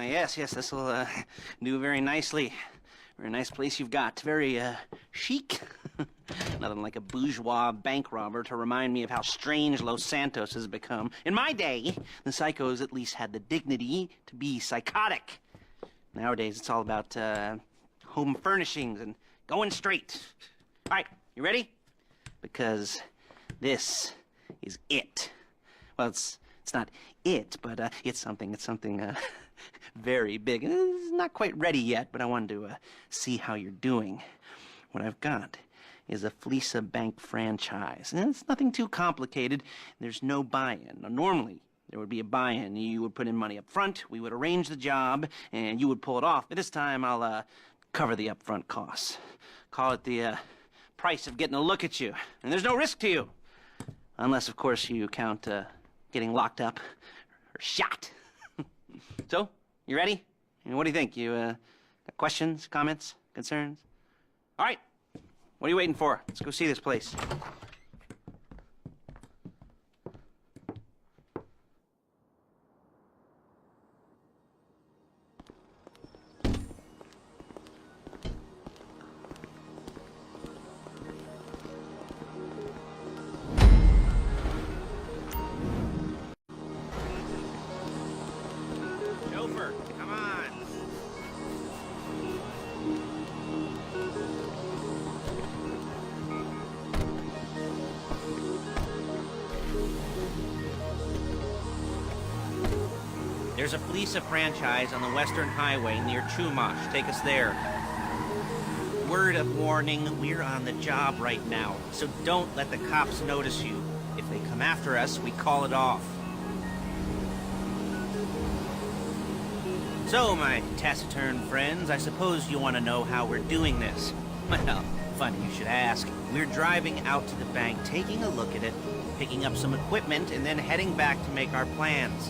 Yes, this'll do very nicely. Very nice place you've got. Very, chic. Nothing like a bourgeois bank robber to remind me of how strange Los Santos has become. In my day, the psychos at least had the dignity to be psychotic. Nowadays, it's all about, home furnishings and going straight. All right, you ready? Because this is it. Well, it's not it, but it's something very big. It's not quite ready yet, but I wanted to see how you're doing. What I've got is a Fleeca Bank franchise. And it's nothing too complicated. There's no buy-in. Now, normally, there would be a buy-in. You would put in money up front, we would arrange the job, and you would pull it off. But this time, I'll cover the upfront costs. Call it the price of getting a look at you. And there's no risk to you. Unless, of course, you count getting locked up or shot. So, you ready? What do you think? You got questions, comments, concerns? All right. What are you waiting for? Let's go see this place. Chauffeur, come on. There's a Fleeca franchise on the Western Highway near Chumash. Take us there. Word of warning, we're on the job right now, so don't let the cops notice you. If they come after us, we call it off. So, my taciturn friends, I suppose you want to know how we're doing this. Well, funny you should ask. We're driving out to the bank, taking a look at it, picking up some equipment, and then heading back to make our plans.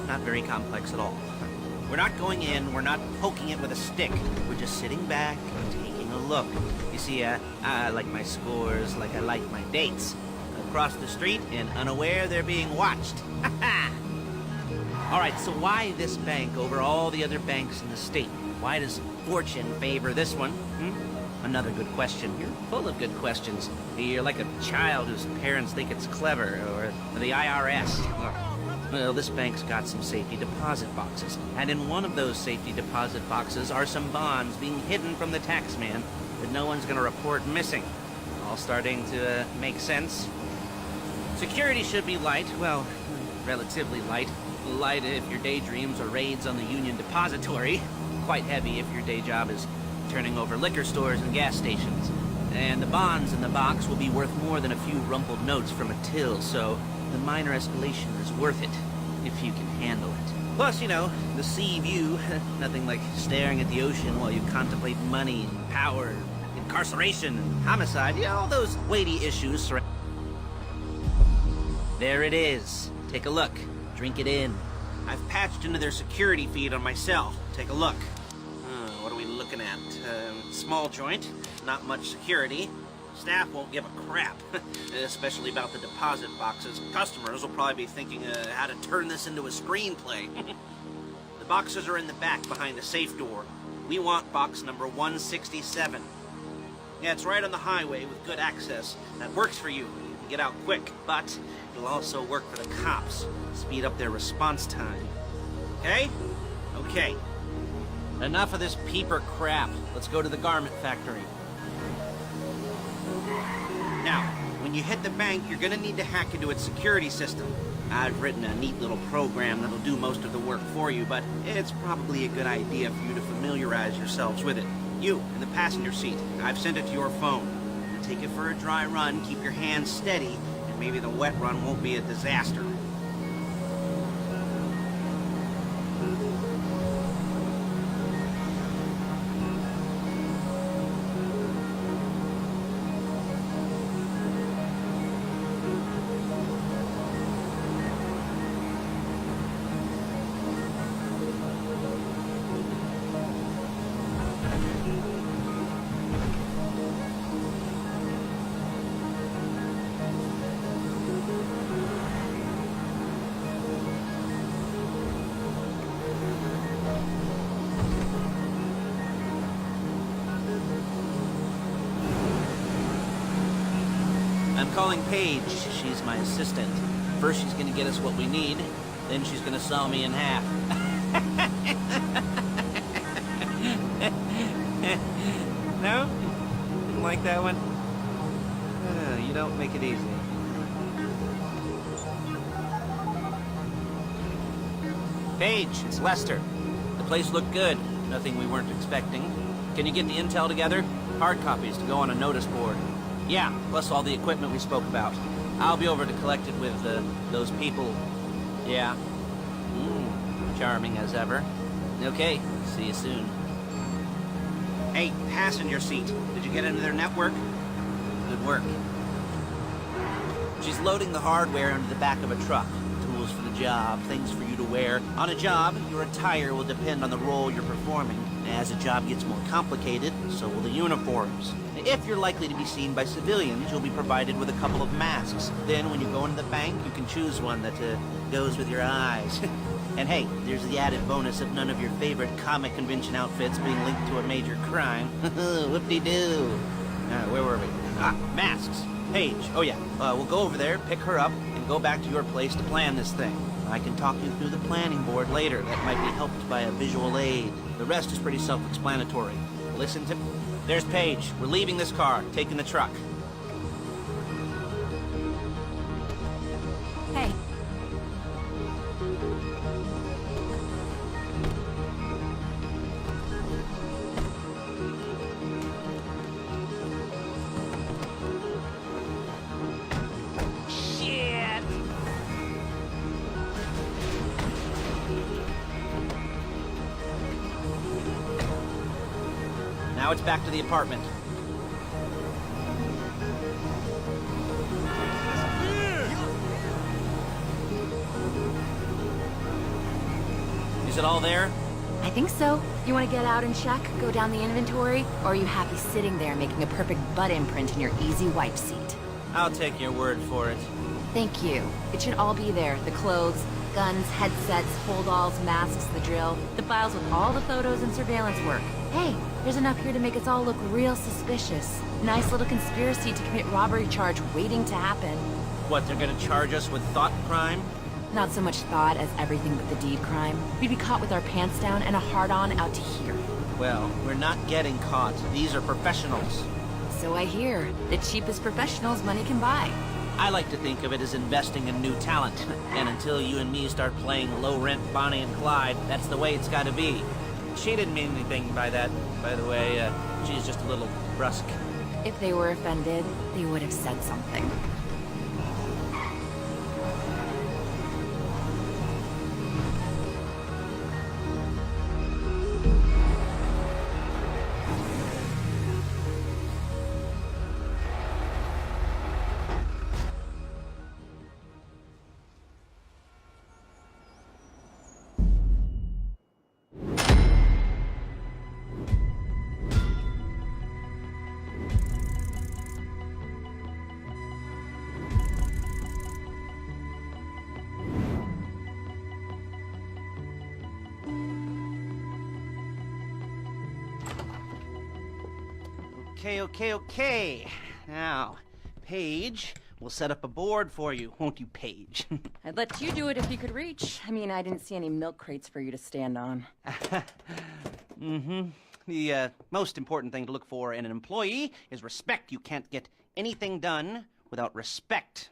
Not very complex at all. We're not going in, we're not poking it with a stick. We're just sitting back and taking a look. You see, I like my scores like I like my dates. Across the street and unaware they're being watched. Ha ha! All right, so why this bank over all the other banks in the state? Why does fortune favor this one? Another good question. You're full of good questions. You're like a child whose parents think it's clever, or the IRS. Well, this bank's got some safety deposit boxes, and in one of those safety deposit boxes are some bonds being hidden from the taxman that no one's gonna report missing. All starting to make sense. Security should be light, well, relatively light. Light if your daydreams are raids on the Union Depository. Quite heavy if your day job is turning over liquor stores and gas stations. And the bonds in the box will be worth more than a few rumpled notes from a till, so the minor escalation is worth it, if you can handle it. Plus, you know, the sea view, nothing like staring at the ocean while you contemplate money and power, incarceration and homicide, you know, all those weighty issues. There it is. Take a look. Drink it in. I've patched into their security feed on my cell. Take a look. What are we looking at? Small joint, not much security. Staff won't give a crap, especially about the deposit boxes. Customers will probably be thinking how to turn this into a screenplay. The boxes are in the back behind the safe door. We want box number 167. Yeah, it's right on the highway with good access. That works for you. You can get out quick, but it'll also work for the cops. Speed up their response time. Okay? Okay. Enough of this peeper crap. Let's go to the garment factory. Now, when you hit the bank, you're gonna need to hack into its security system. I've written a neat little program that'll do most of the work for you, but it's probably a good idea for you to familiarize yourselves with it. You, in the passenger seat, I've sent it to your phone. Take it for a dry run, keep your hands steady, and maybe the wet run won't be a disaster. I'm calling Paige. She's my assistant. First she's gonna get us what we need, then she's gonna saw me in half. No? Didn't like that one? You don't make it easy. Paige, it's Lester. The place looked good. Nothing we weren't expecting. Can you get the intel together? Hard copies to go on a notice board. Yeah, plus all the equipment we spoke about. I'll be over to collect it with, those people. Yeah. Charming as ever. Okay, see you soon. Hey, passenger seat. Did you get into their network? Good work. She's loading the hardware into the back of a truck. Tools for the job, things for you to wear. On a job, your attire will depend on the role you're performing. As the job gets more complicated, so will the uniforms. If you're likely to be seen by civilians, you'll be provided with a couple of masks. Then when you go into the bank, you can choose one that goes with your eyes. And hey, there's the added bonus of none of your favorite comic convention outfits being linked to a major crime. Whoop-de-doo. Where were we? Masks. Paige. Oh yeah, we'll go over there, pick her up, and go back to your place to plan this thing. I can talk you through the planning board later. That might be helped by a visual aid. The rest is pretty self-explanatory. Listen to... There's Paige. We're leaving this car, taking the truck. Hey. Shit! Now it's back to the apartment. Is it all there? I think so. You want to get out and check, go down the inventory, or are you happy sitting there making a perfect butt imprint in your easy wipe seat? I'll take your word for it. Thank you. It should all be there. The clothes, guns, headsets, holdalls, masks, the drill, the files with all the photos and surveillance work. Hey, there's enough here to make us all look real suspicious. Nice little conspiracy to commit robbery charge waiting to happen. What, they're gonna charge us with thought crime? Not so much thought as everything but the deed crime. We'd be caught with our pants down and a hard-on out to here. Well, we're not getting caught. These are professionals. So I hear. The cheapest professionals money can buy. I like to think of it as investing in new talent. And until you and me start playing low-rent Bonnie and Clyde, that's the way it's gotta be. She didn't mean anything by that, by the way. She's just a little brusque. If they were offended, they would have said something. Okay. Now, Paige, we'll set up a board for you, won't you, Paige? I'd let you do it if you could reach. I mean, I didn't see any milk crates for you to stand on. The most important thing to look for in an employee is respect. You can't get anything done without respect.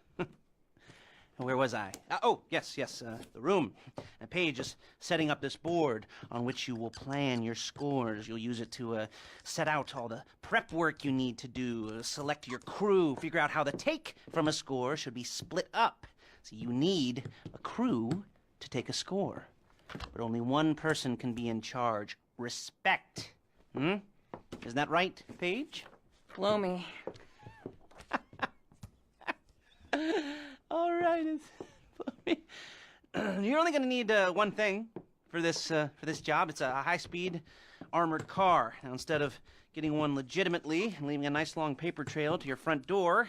Where was I? Yes, the room. And Paige is setting up this board on which you will plan your scores. You'll use it to set out all the prep work you need to do, select your crew, figure out how the take from a score should be split up. So you need a crew to take a score. But only one person can be in charge. Respect. Isn't that right, Paige? Blow me. All right, you're only going to need one thing for this job. It's a high-speed armored car. Now, instead of getting one legitimately and leaving a nice long paper trail to your front door,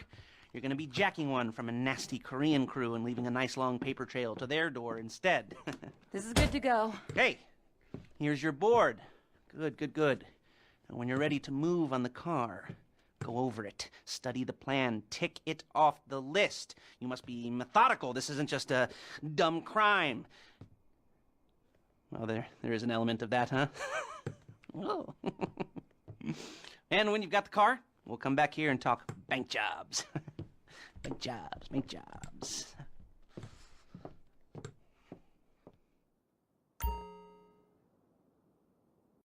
you're going to be jacking one from a nasty Korean crew and leaving a nice long paper trail to their door instead. This is good to go. Hey, here's your board. Good. And when you're ready to move on the car, Go over it. Study the plan. Tick it off the list. You must be methodical. This isn't just a dumb crime. Well, there is an element of that, huh? Oh. And when you've got the car, we'll come back here and talk bank jobs. Bank jobs.